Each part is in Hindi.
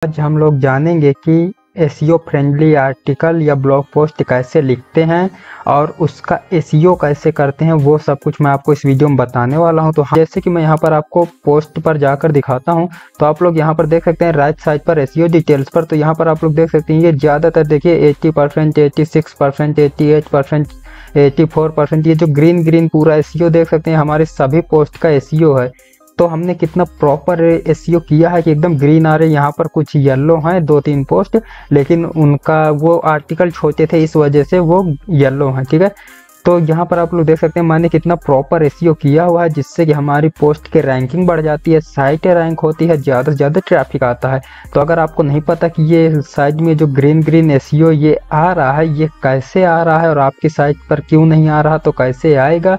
आज हम लोग जानेंगे कि एसईओ फ्रेंडली आर्टिकल या ब्लॉग पोस्ट कैसे लिखते हैं और उसका एसईओ कैसे करते हैं, वो सब कुछ मैं आपको इस वीडियो में बताने वाला हूं। तो जैसे कि मैं यहां पर आपको पोस्ट पर जाकर दिखाता हूं, तो आप लोग यहां पर देख सकते हैं राइट साइड पर एसईओ डिटेल्स पर। तो यहां पर आप लोग देख सकते हैं ये ज़्यादातर देखिए 80%, 86%, 88%, 84%, ये जो ग्रीन पूरा एसईओ देख सकते हैं हमारे सभी पोस्ट का एसईओ है। तो हमने कितना प्रॉपर एसईओ किया है कि एकदम ग्रीन आ रहे हैं। यहाँ पर कुछ येलो हैं 2-3 पोस्ट, लेकिन उनका वो आर्टिकल छोटे थे इस वजह से वो येलो हैं, ठीक है। तो यहाँ पर आप लोग देख सकते हैं मैंने कितना प्रॉपर एसईओ किया हुआ है, जिससे कि हमारी पोस्ट की रैंकिंग बढ़ जाती है, साइट रैंक होती है, ज़्यादा से ज़्यादा ट्रैफिक आता है। तो अगर आपको नहीं पता कि ये साइड में जो ग्रीन एसईओ ये आ रहा है, ये कैसे आ रहा है और आपकी साइट पर क्यों नहीं आ रहा, तो कैसे आएगा,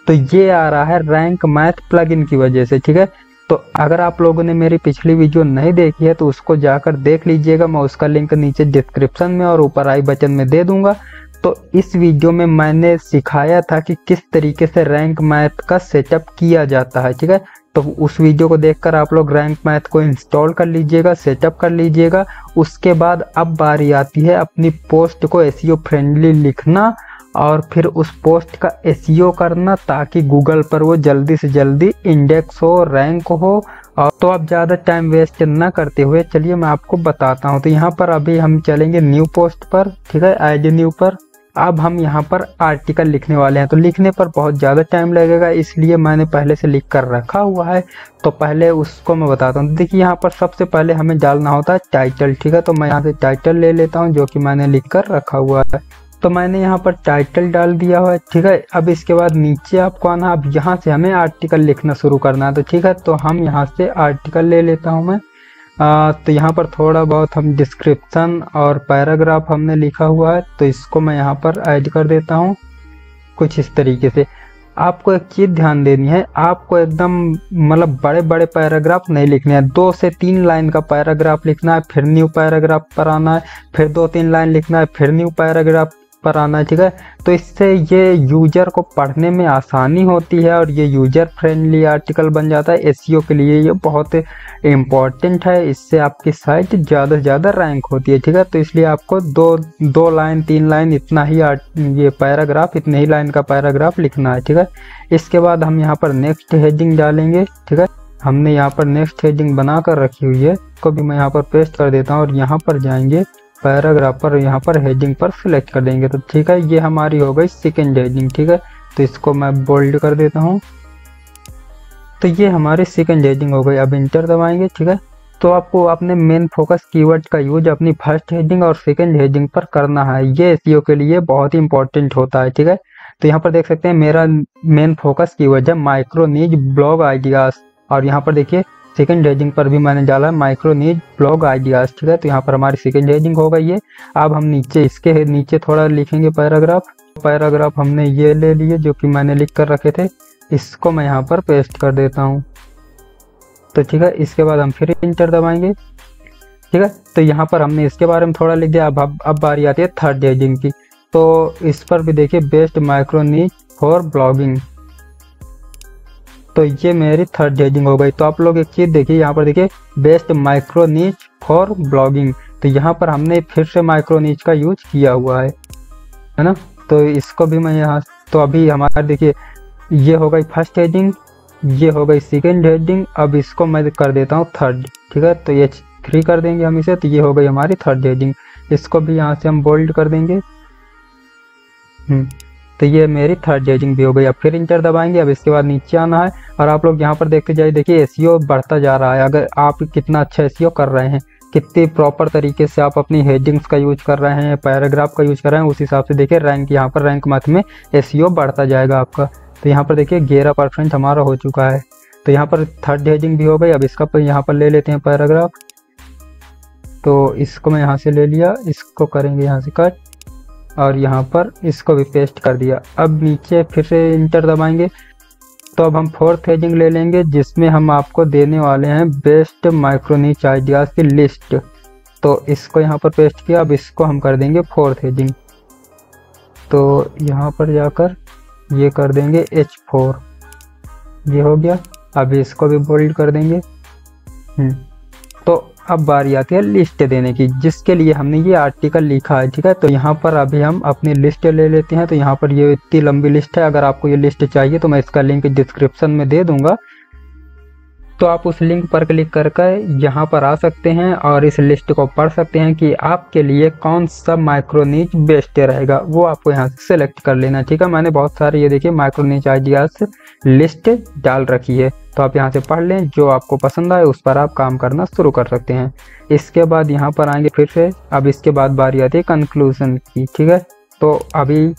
तो ये आ रहा है रैंक मैथ प्लगइन की वजह से, ठीक है। तो अगर आप लोगों ने मेरी पिछली वीडियो नहीं देखी है तो उसको जाकर देख लीजिएगा, मैं उसका लिंक नीचे डिस्क्रिप्शन में और ऊपर आई बटन में दे दूंगा। तो इस वीडियो में मैंने सिखाया था कि किस तरीके से रैंक मैथ का सेटअप किया जाता है, ठीक है। तो उस वीडियो को देखकर आप लोग रैंक मैथ को इंस्टॉल कर लीजिएगा, सेटअप कर लीजिएगा। उसके बाद अब बारी आती है अपनी पोस्ट को एसईओ फ्रेंडली लिखना और फिर उस पोस्ट का एसईओ करना, ताकि गूगल पर वो जल्दी से जल्दी इंडेक्स हो, रैंक हो। और तो आप ज़्यादा टाइम वेस्ट ना करते हुए चलिए मैं आपको बताता हूँ। तो यहाँ पर अभी हम चलेंगे न्यू पोस्ट पर, ठीक है, ऐड न्यू पर। अब हम यहाँ पर आर्टिकल लिखने वाले हैं। तो लिखने पर बहुत ज़्यादा टाइम लगेगा, इसलिए मैंने पहले से लिख कर रखा हुआ है। तो पहले उसको मैं बताता हूँ। देखिए यहाँ पर सबसे पहले हमें डालना होता है टाइटल, ठीक है। तो मैं यहाँ से टाइटल ले लेता हूँ जो कि मैंने लिख कर रखा हुआ है। तो मैंने यहाँ पर टाइटल डाल दिया हुआ है, ठीक है। अब इसके बाद नीचे आपको आना, अब यहाँ से हमें आर्टिकल लिखना शुरू करना है। तो ठीक है, तो हम यहाँ से आर्टिकल ले लेता हूँ मैं। तो यहाँ पर थोड़ा बहुत हम डिस्क्रिप्शन और पैराग्राफ हमने लिखा हुआ है, तो इसको मैं यहाँ पर ऐड कर देता हूँ कुछ इस तरीके से। आपको एक चीज़ ध्यान देनी है, आपको एकदम मतलब बड़े बड़े पैराग्राफ नहीं लिखने हैं। 2 से 3 लाइन का पैराग्राफ लिखना है, फिर न्यू पैराग्राफ पर आना है, फिर 2-3 लाइन लिखना है, फिर न्यू पैराग्राफ पर आना है, ठीक है। तो इससे ये यूजर को पढ़ने में आसानी होती है और ये यूजर फ्रेंडली आर्टिकल बन जाता है। एसईओ के लिए ये बहुत इम्पॉर्टेंट है, इससे आपकी साइट ज़्यादा से ज़्यादा रैंक होती है, ठीक है। तो इसलिए आपको 2 लाइन 3 लाइन इतना ही ये पैराग्राफ, इतने ही लाइन का पैराग्राफ लिखना है, ठीक है। इसके बाद हम यहाँ पर नेक्स्ट हेडिंग डालेंगे, ठीक है। हमने यहाँ पर नेक्स्ट हेडिंग बना कर रखी हुई है, इसको भी मैं यहाँ पर पेस्ट कर देता हूँ और यहाँ पर जाएंगे पैराग्राफ पर, यहाँ पर हेडिंग पर सिलेक्ट कर देंगे। तो ठीक है, ये हमारी हो गई सेकंड हेडिंग, ठीक है। तो इसको मैं बोल्ड कर देता हूँ। तो ये हमारी सेकंड हेडिंग हो गई। अब इंटर दबाएंगे, ठीक है। तो आपको अपने मेन फोकस कीवर्ड का यूज अपनी फर्स्ट हेडिंग और सेकंड हेडिंग पर करना है। ये एसईओ के लिए बहुत ही इंपॉर्टेंट होता है, ठीक है। तो यहाँ पर देख सकते हैं मेरा मेन फोकस कीवर्ड है माइक्रो नीज ब्लॉग आइडियाज, और यहाँ पर देखिए सेकंड हेडिंग पर भी मैंने डाला माइक्रो नीज ब्लॉग आइडियाज, ठीक है। तो यहाँ पर हमारी सेकंड हेडिंग हो गई है। अब हम नीचे इसके नीचे थोड़ा लिखेंगे पैराग्राफ हमने ये ले लिए जो कि मैंने लिख कर रखे थे, इसको मैं यहाँ पर पेस्ट कर देता हूँ। तो ठीक है, इसके बाद हम फिर इंटर दबाएंगे, ठीक है। तो यहाँ पर हमने इसके बारे में थोड़ा लिख दिया। अब बारी आती है थर्ड हेडिंग की। तो इस पर भी देखिए best micro knees for blogging, तो ये मेरी थर्ड हेडिंग हो गई। तो आप लोग एक चीज़ देखिए, यहाँ पर देखिए बेस्ट माइक्रो नीच फॉर ब्लॉगिंग, तो यहाँ पर हमने फिर से माइक्रो नीच का यूज किया हुआ है ना। तो इसको भी मैं यहाँ, तो अभी हमारा देखिए ये हो गई फर्स्ट हेडिंग, ये हो गई सेकेंड हेडिंग। अब इसको मैं कर देता हूँ थर्ड, ठीक है। तो ये 3 कर देंगे हम इसे, तो ये हो गई हमारी थर्ड हेडिंग। इसको भी यहाँ से हम बोल्ड कर देंगे। तो ये मेरी थर्ड हेडिंग भी हो गई। अब फिर इंटर दबाएंगे। अब इसके बाद नीचे आना है और आप लोग यहाँ पर देखते जाइए, देखिए एसईओ बढ़ता जा रहा है। अगर आप कितना अच्छा एसईओ कर रहे हैं, कितने प्रॉपर तरीके से आप अपनी हेडिंग्स का यूज कर रहे हैं, पैराग्राफ का यूज कर रहे हैं, उस हिसाब से देखिए रैंक, यहाँ पर रैंक मैथ में एसईओ बढ़ता जाएगा आपका। तो यहाँ पर देखिए 11% हमारा हो चुका है। तो यहाँ पर थर्ड हेडिंग भी हो गई। अब इसका पर यहाँ पर ले लेते हैं पैराग्राफ। तो इसको मैं यहाँ से ले लिया, इसको करेंगे यहाँ से कट और यहाँ पर इसको भी पेस्ट कर दिया। अब नीचे फिर से इंटर दबाएंगे। तो अब हम फोर्थ हेडिंग ले लेंगे, जिसमें हम आपको देने वाले हैं बेस्ट माइक्रो नीच आइडियाज़ की लिस्ट। तो इसको यहाँ पर पेस्ट किया। अब इसको हम कर देंगे फोर्थ हेडिंग। तो यहाँ पर जाकर ये कर देंगे H4, ये हो गया। अब इसको भी बोल्ड कर देंगे। तो अब बारी आती है लिस्ट देने की, जिसके लिए हमने ये आर्टिकल लिखा है। ठीक है, तो यहाँ पर अभी हम अपनी लिस्ट ले लेते हैं। तो यहाँ पर ये इतनी लंबी लिस्ट है, अगर आपको ये लिस्ट चाहिए तो मैं इसका लिंक डिस्क्रिप्शन में दे दूंगा, तो आप उस लिंक पर क्लिक करके यहाँ पर आ सकते हैं और इस लिस्ट को पढ़ सकते हैं कि आपके लिए कौन सा माइक्रो नीच बेस्ट रहेगा, वो आपको यहाँ से सेलेक्ट कर लेना। ठीक है, मैंने बहुत सारे ये देखिए माइक्रो नीच आइडियाज लिस्ट डाल रखी है, तो आप यहाँ से पढ़ लें, जो आपको पसंद आए उस पर आप काम करना शुरू कर सकते हैं। इसके बाद यहाँ पर आएंगे फिर से, अब इसके बाद बारी आती है कंक्लूजन की। ठीक है, तो अभी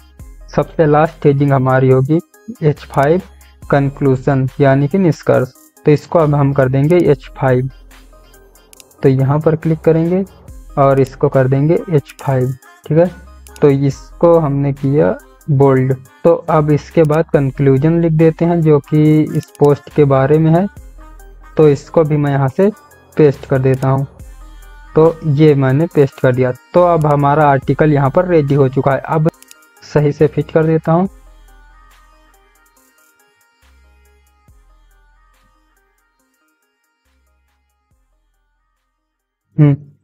सबसे लास्ट स्टेजिंग हमारी होगी H5 कंक्लूजन यानी कि निष्कर्ष। तो इसको अब हम कर देंगे H5, तो यहाँ पर क्लिक करेंगे और इसको कर देंगे H5। ठीक है, तो इसको हमने किया बोल्ड। तो अब इसके बाद कंक्लूजन लिख देते हैं जो कि इस पोस्ट के बारे में है, तो इसको भी मैं यहाँ से पेस्ट कर देता हूँ। तो ये मैंने पेस्ट कर दिया। तो अब हमारा आर्टिकल यहाँ पर रेडी हो चुका है। अब सही से फिट कर देता हूँ।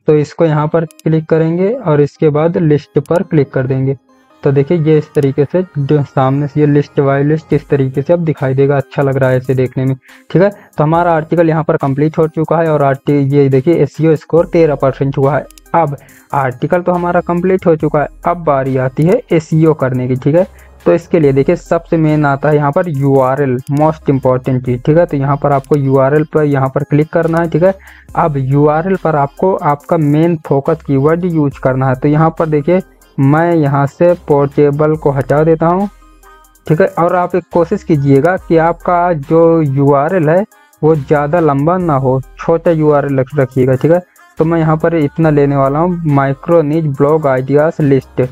तो इसको यहाँ पर क्लिक करेंगे और इसके बाद लिस्ट पर क्लिक कर देंगे। तो देखिए ये इस तरीके से जो सामने से ये लिस्ट बाय लिस्ट इस तरीके से अब दिखाई देगा, अच्छा लग रहा है इसे देखने में। ठीक है, तो हमारा आर्टिकल यहाँ पर कंप्लीट हो चुका है और ये देखिए SEO स्कोर 13% हुआ है। अब आर्टिकल तो हमारा कंप्लीट हो चुका है, अब बारी आती है SEO करने की। ठीक है, तो इसके लिए देखिए सबसे मेन आता है यहाँ पर URL, मोस्ट इंपॉर्टेंट चीज। ठीक है, तो यहाँ पर आपको URL पर यहाँ पर क्लिक करना है। ठीक है, अब URL पर आपको आपका मेन फोकस कीवर्ड यूज करना है। तो यहाँ पर देखिए मैं यहाँ से पोर्टेबल को हटा देता हूँ। ठीक है, और आप एक कोशिश कीजिएगा कि आपका जो URL है वो ज़्यादा लंबा ना हो, छोटा URL रखिएगा। ठीक है, तो मैं यहाँ पर इतना लेने वाला हूँ, माइक्रो नीच ब्लॉग आइडियाज लिस्ट।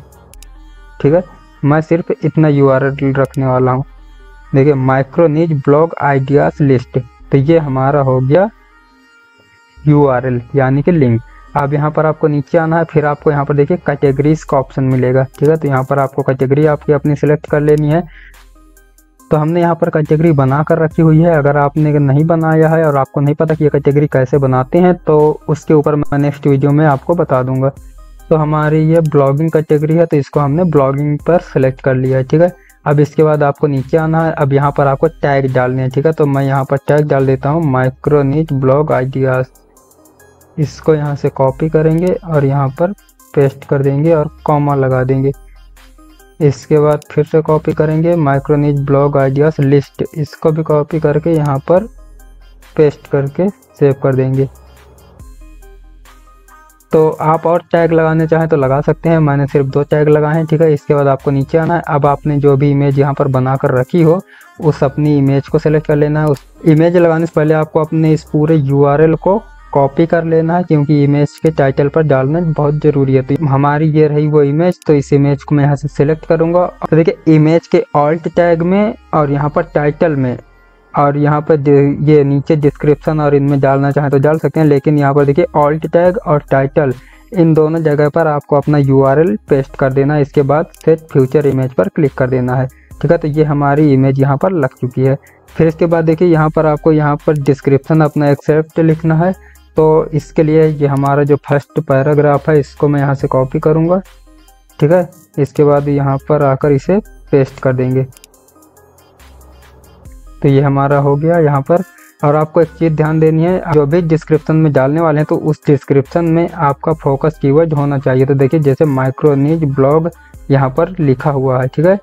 ठीक है, मैं सिर्फ इतना URL रखने वाला हूँ। देखिए माइक्रो नीच ब्लॉग आइडियाज लिस्ट, तो ये हमारा हो गया URL यानी कि लिंक। अब यहाँ पर आपको नीचे आना है, फिर आपको यहाँ पर देखिए कैटेगरीज का ऑप्शन मिलेगा। ठीक है, तो यहाँ पर आपको कैटेगरी आपकी अपनी सिलेक्ट कर लेनी है। तो हमने यहाँ पर कैटेगरी बना कर रखी हुई है। अगर आपने नहीं बनाया है और आपको नहीं पता कि ये कैटेगरी कैसे बनाते हैं, तो उसके ऊपर मैं नेक्स्ट वीडियो में आपको बता दूंगा। तो हमारी ये ब्लॉगिंग कैटेगरी है, तो इसको हमने ब्लॉगिंग पर सेलेक्ट कर लिया है। ठीक है, अब इसके बाद आपको नीचे आना है। अब यहाँ पर आपको टैग डालने हैं। ठीक है, तो मैं यहाँ पर टैग डाल देता हूँ माइक्रो नीच ब्लॉग आइडियाज। इसको यहाँ से कॉपी करेंगे और यहाँ पर पेस्ट कर देंगे और कॉमा लगा देंगे। इसके बाद फिर से कॉपी करेंगे माइक्रो नीच ब्लॉग आइडियाज लिस्ट, इसको भी कॉपी करके यहाँ पर पेस्ट करके सेव कर देंगे। तो आप और टैग लगाने चाहें तो लगा सकते हैं, मैंने सिर्फ 2 टैग लगाए हैं। ठीक है, इसके बाद आपको नीचे आना है। अब आपने जो भी इमेज यहाँ पर बना कर रखी हो उस अपनी इमेज को सेलेक्ट कर लेना है। उस इमेज लगाने से पहले आपको अपने इस पूरे URL को कॉपी कर लेना है, क्योंकि इमेज के टाइटल पर डालना बहुत ज़रूरी है। तो हमारी ये रही वो इमेज, तो इस इमेज को मैं यहाँ से सिलेक्ट करूँगा। तो देखिए इमेज के ऑल्ट टैग में और यहाँ पर टाइटल में और यहाँ पर ये नीचे डिस्क्रिप्शन और इनमें डालना चाहें तो डाल सकते हैं, लेकिन यहाँ पर देखिए ऑल्ट टैग और टाइटल इन दोनों जगह पर आपको अपना URL पेस्ट कर देना है। इसके बाद सेट फ्यूचर इमेज पर क्लिक कर देना है। ठीक है, तो ये हमारी इमेज यहाँ पर लग चुकी है। फिर इसके बाद देखिए यहाँ पर आपको यहाँ पर डिस्क्रिप्शन अपना एक्सेप्ट लिखना है। तो इसके लिए ये हमारा जो फर्स्ट पैराग्राफ है इसको मैं यहाँ से कॉपी करूँगा। ठीक है, इसके बाद यहाँ पर आकर इसे पेस्ट कर देंगे। तो ये हमारा हो गया यहाँ पर। और आपको एक चीज़ ध्यान देनी है, जो भी डिस्क्रिप्शन में डालने वाले हैं तो उस डिस्क्रिप्शन में आपका फोकस कीवर्ड होना चाहिए। तो देखिए जैसे माइक्रो नीच ब्लॉग यहाँ पर लिखा हुआ है। ठीक है,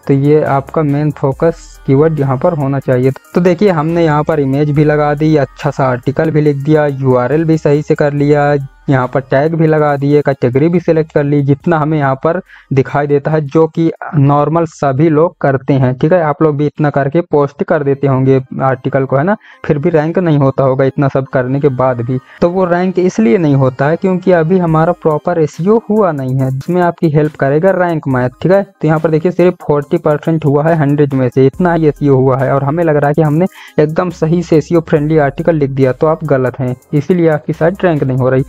तो ये आपका मेन फोकस कीवर्ड यहाँ पर होना चाहिए। तो देखिए हमने यहाँ पर इमेज भी लगा दी, अच्छा सा आर्टिकल भी लिख दिया, URL भी सही से कर लिया, यहाँ पर टैग भी लगा दिए, कैटेगरी भी सिलेक्ट कर ली, जितना हमें यहाँ पर दिखाई देता है, जो कि नॉर्मल सभी लोग करते हैं। ठीक है, आप लोग भी इतना करके पोस्ट कर देते होंगे आर्टिकल को, है ना, फिर भी रैंक नहीं होता होगा इतना सब करने के बाद भी। तो वो रैंक इसलिए नहीं होता है क्योंकि अभी हमारा प्रॉपर SEO हुआ नहीं है, जिसमें आपकी हेल्प करेगा रैंक मैथ। ठीक है, तो यहाँ पर देखिए सिर्फ 40% हुआ है 100 में से, इतना ही SEO हुआ है और हमें लग रहा है कि हमने एकदम सही से SEO फ्रेंडली आर्टिकल लिख दिया, तो आप गलत हैं, इसीलिए आपकी साइट रैंक नहीं हो रही।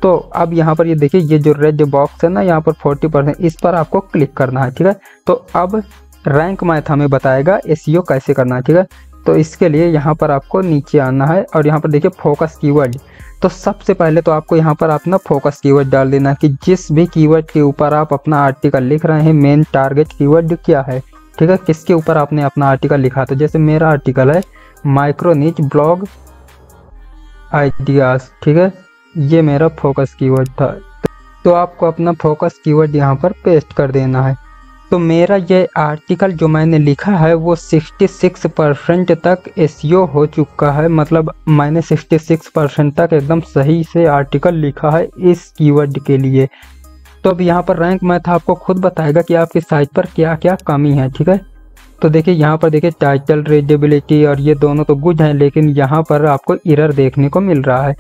तो अब यहाँ पर ये देखिए ये जो रेड बॉक्स है ना यहाँ पर 40%, इस पर आपको क्लिक करना है। ठीक है, तो अब रैंक मैथ हमें बताएगा SEO कैसे करना है। ठीक है, तो इसके लिए यहाँ पर आपको नीचे आना है और यहाँ पर देखिए फोकस कीवर्ड, तो सबसे पहले तो आपको यहाँ पर अपना फोकस कीवर्ड डाल देना कि जिस भी कीवर्ड के ऊपर आप अपना आर्टिकल लिख रहे हैं मेन टारगेट कीवर्ड क्या है, ठीक है, किसके ऊपर आपने अपना आर्टिकल लिखा। तो जैसे मेरा आर्टिकल है माइक्रो निच ब्लॉग आइडियाज, ठीक है, ये मेरा फोकस कीवर्ड था। तो आपको अपना फोकस कीवर्ड यहाँ पर पेस्ट कर देना है। तो मेरा ये आर्टिकल जो मैंने लिखा है वो 66% तक एसईओ हो चुका है, मतलब मैंने 66% तक एकदम सही से आर्टिकल लिखा है इस कीवर्ड के लिए। तो अब यहाँ पर रैंक मैथ आपको खुद बताएगा कि आपकी साइट पर क्या क्या कमी है, ठीक है। तो देखिए यहाँ पर देखिए टाइटल, रीडेबिलिटी और ये दोनों तो गुड हैं, लेकिन यहाँ पर आपको एरर देखने को मिल रहा है।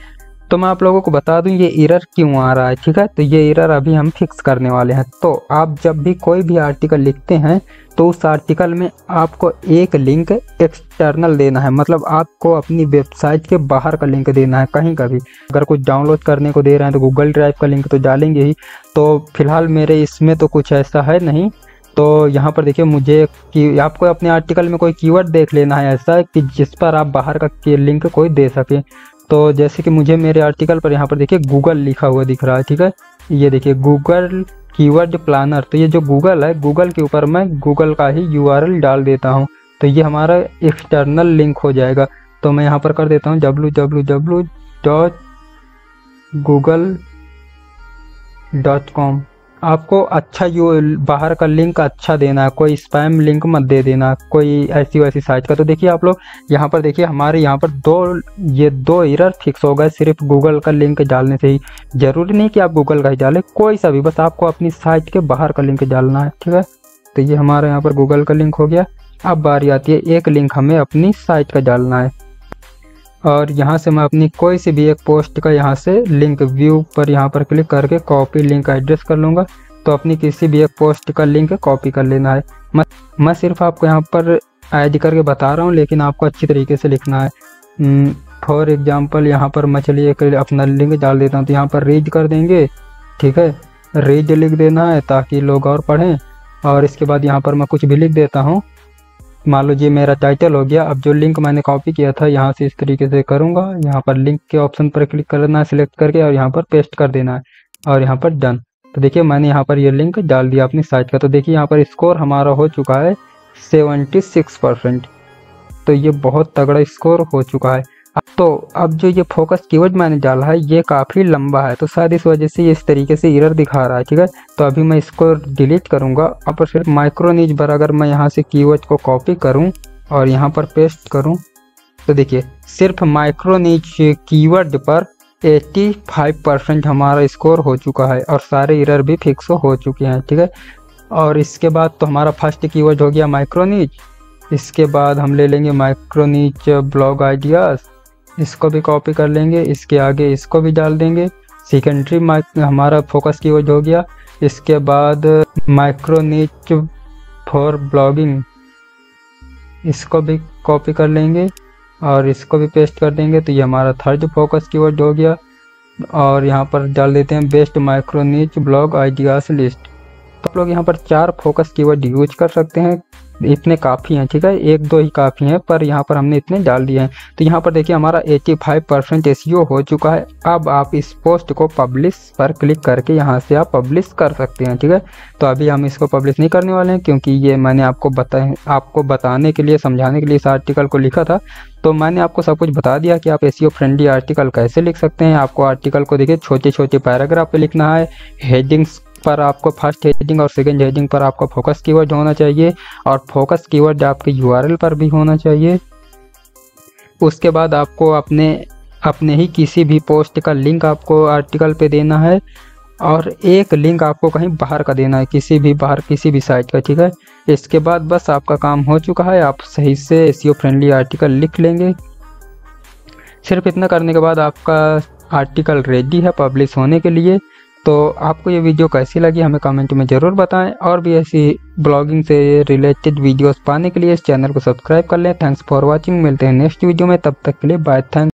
तो मैं आप लोगों को बता दूं ये एरर क्यों आ रहा है, ठीक है। तो ये एरर अभी हम फिक्स करने वाले हैं। तो आप जब भी कोई भी आर्टिकल लिखते हैं तो उस आर्टिकल में आपको एक लिंक एक्सटर्नल देना है, मतलब आपको अपनी वेबसाइट के बाहर का लिंक देना है कहीं का भी। अगर कुछ डाउनलोड करने को दे रहे हैं तो गूगल ड्राइव का लिंक तो डालेंगे ही। तो फिलहाल मेरे इसमें तो कुछ ऐसा है नहीं। तो यहाँ पर देखिए मुझे कि आपको अपने आर्टिकल में कोई कीवर्ड देख लेना है ऐसा कि जिस पर आप बाहर का लिंक कोई दे सके। तो जैसे कि मुझे मेरे आर्टिकल पर यहाँ पर देखिए गूगल लिखा हुआ दिख रहा है, ठीक है, ये देखिए गूगल कीवर्ड प्लानर। तो ये जो गूगल है, गूगल के ऊपर मैं गूगल का ही यूआरएल डाल देता हूँ, तो ये हमारा एक्सटर्नल लिंक हो जाएगा। तो मैं यहाँ पर कर देता हूँ www.google.com। आपको अच्छा बाहर का लिंक अच्छा देना है, कोई स्पैम लिंक मत दे देना कोई ऐसी वैसी साइट का। तो देखिए आप लोग यहाँ पर देखिए हमारे यहाँ पर दो एरर फिक्स हो गए सिर्फ गूगल का लिंक डालने से ही। जरूरी नहीं कि आप गूगल का ही डालें, कोई सा भी, बस आपको अपनी साइट के बाहर का लिंक डालना है, ठीक है। तो ये हमारे यहाँ पर गूगल का लिंक हो गया। अब बारी आती है एक लिंक हमें अपनी साइट का डालना है, और यहाँ से मैं अपनी कोई सी भी एक पोस्ट का यहाँ से लिंक व्यू पर यहाँ पर क्लिक करके कॉपी लिंक एड्रेस कर लूँगा। तो अपनी किसी भी एक पोस्ट का लिंक कॉपी कर लेना है। मैं सिर्फ आपको यहाँ पर ऐड करके बता रहा हूँ, लेकिन आपको अच्छी तरीके से लिखना है। फॉर एग्जांपल यहाँ पर मैं चलिए अपना लिंक डाल देता हूँ। तो यहाँ पर रीड कर देंगे, ठीक है, रीड लिख देना है ताकि लोग और पढ़ें। और इसके बाद यहाँ पर मैं कुछ भी लिख देता हूँ, मान लो ये मेरा टाइटल हो गया। अब जो लिंक मैंने कॉपी किया था यहाँ से इस तरीके से करूँगा, यहाँ पर लिंक के ऑप्शन पर क्लिक करना है सिलेक्ट करके, और यहाँ पर पेस्ट कर देना है और यहाँ पर डन। तो देखिए मैंने यहाँ पर ये लिंक डाल दिया अपनी साइट का। तो देखिए यहाँ पर स्कोर हमारा हो चुका है 76%। तो ये बहुत तगड़ा स्कोर हो चुका है। तो अब जो ये फोकस कीवर्ड मैंने डाला है ये काफ़ी लंबा है, तो शायद इस वजह से ये इस तरीके से एरर दिखा रहा है, ठीक है। तो अभी मैं इसको डिलीट करूँगा। अब पर सिर्फ माइक्रो निच पर अगर मैं यहाँ से कीवर्ड को कॉपी करूँ और यहाँ पर पेस्ट करूँ, तो देखिए सिर्फ माइक्रो निच कीवर्ड पर 85% हमारा स्कोर हो चुका है और सारे एरर भी फिक्स हो चुके हैं, ठीक है। और इसके बाद तो हमारा फर्स्ट कीवर्ड हो गया माइक्रो निच। इसके बाद हम ले लेंगे माइक्रो निच ब्लॉग आइडियाज़, इसको भी कॉपी कर लेंगे, इसके आगे इसको भी डाल देंगे। सेकेंडरी हमारा फोकस कीवर्ड हो गया। इसके बाद माइक्रो निच फॉर ब्लॉगिंग, इसको भी कॉपी कर लेंगे और इसको भी पेस्ट कर देंगे। तो ये हमारा थर्ड फोकस कीवर्ड हो गया। और यहाँ पर डाल देते हैं बेस्ट माइक्रो निच ब्लॉग आइडियाज लिस्ट। तो आप लोग यहाँ पर 4 फोकस कीवर्ड यूज कर सकते हैं, इतने काफ़ी हैं, ठीक है, 1-2 ही काफ़ी हैं, पर यहाँ पर हमने इतने डाल दिए हैं। तो यहाँ पर देखिए हमारा 85% एसईओ हो चुका है। अब आप इस पोस्ट को पब्लिश पर क्लिक करके यहाँ से आप पब्लिश कर सकते हैं, ठीक है। तो अभी हम इसको पब्लिश नहीं करने वाले हैं, क्योंकि ये मैंने आपको बताने के लिए, समझाने के लिए इस आर्टिकल को लिखा था। तो मैंने आपको सब कुछ बता दिया कि आप एसईओ फ्रेंडली आर्टिकल कैसे लिख सकते हैं। आपको आर्टिकल को देखिए छोटे छोटे पैराग्राफ पे लिखना है, हेडिंग्स पर आपको फर्स्ट हेडिंग और सेकंड हेडिंग पर आपका फोकस कीवर्ड होना चाहिए, और फोकस कीवर्ड आपके यूआरएल पर भी होना चाहिए। उसके बाद आपको अपने ही किसी भी पोस्ट का लिंक आपको आर्टिकल पे देना है, और एक लिंक आपको कहीं बाहर का देना है, किसी भी साइट का, ठीक है। इसके बाद बस आपका काम हो चुका है, आप सही से एसईओ फ्रेंडली आर्टिकल लिख लेंगे। सिर्फ इतना करने के बाद आपका आर्टिकल रेडी है पब्लिश होने के लिए। तो आपको ये वीडियो कैसी लगी हमें कमेंट में ज़रूर बताएं, और भी ऐसी ब्लॉगिंग से रिलेटेड वीडियोस पाने के लिए इस चैनल को सब्सक्राइब कर लें। थैंक्स फॉर वॉचिंग, मिलते हैं नेक्स्ट वीडियो में, तब तक के लिए बाय, थैंक्स।